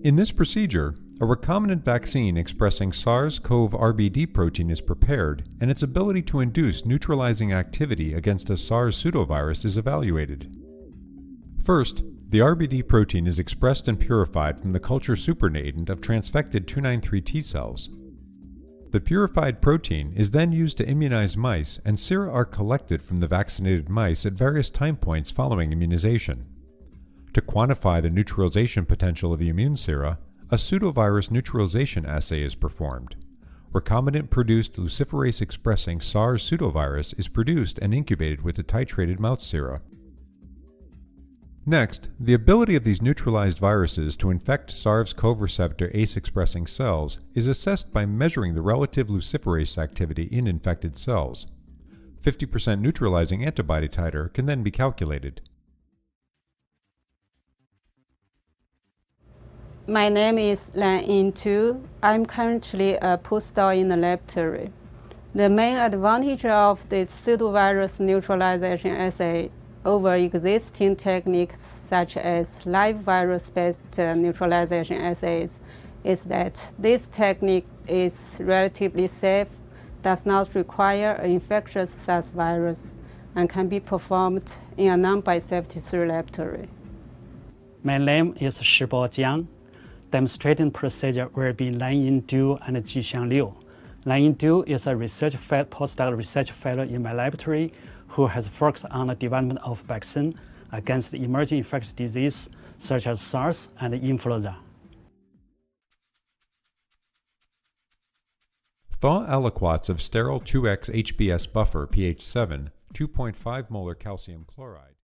In this procedure, a recombinant vaccine expressing SARS-CoV-RBD protein is prepared, and its ability to induce neutralizing activity against a SARS pseudovirus is evaluated. First, the RBD protein is expressed and purified from the culture supernatant of transfected 293 T cells. The purified protein is then used to immunize mice, and sera are collected from the vaccinated mice at various time points following immunization. To quantify the neutralization potential of the immune sera, a pseudovirus neutralization assay is performed. Recombinant-produced luciferase-expressing SARS pseudovirus is produced and incubated with the titrated mouse sera. Next, the ability of these neutralized viruses to infect SARS-CoV receptor ACE-expressing cells is assessed by measuring the relative luciferase activity in infected cells. 50% neutralizing antibody titer can then be calculated. My name is Lanying. I'm currently a postdoc in the laboratory. The main advantage of this pseudovirus neutralization assay over existing techniques such as live virus-based neutralization assays is that this technique is relatively safe, does not require an infectious SARS virus, and can be performed in a non-bisafety laboratory. My name is Shibo Jiang. Demonstrating procedure will be Lanying and Jixiang. Lanying is a postdoc research fellow in my laboratory who has focused on the development of vaccine against emerging infectious disease such as SARS and influenza. Thaw aliquots of sterile 2x HBS buffer pH 7, 2.5 molar calcium chloride.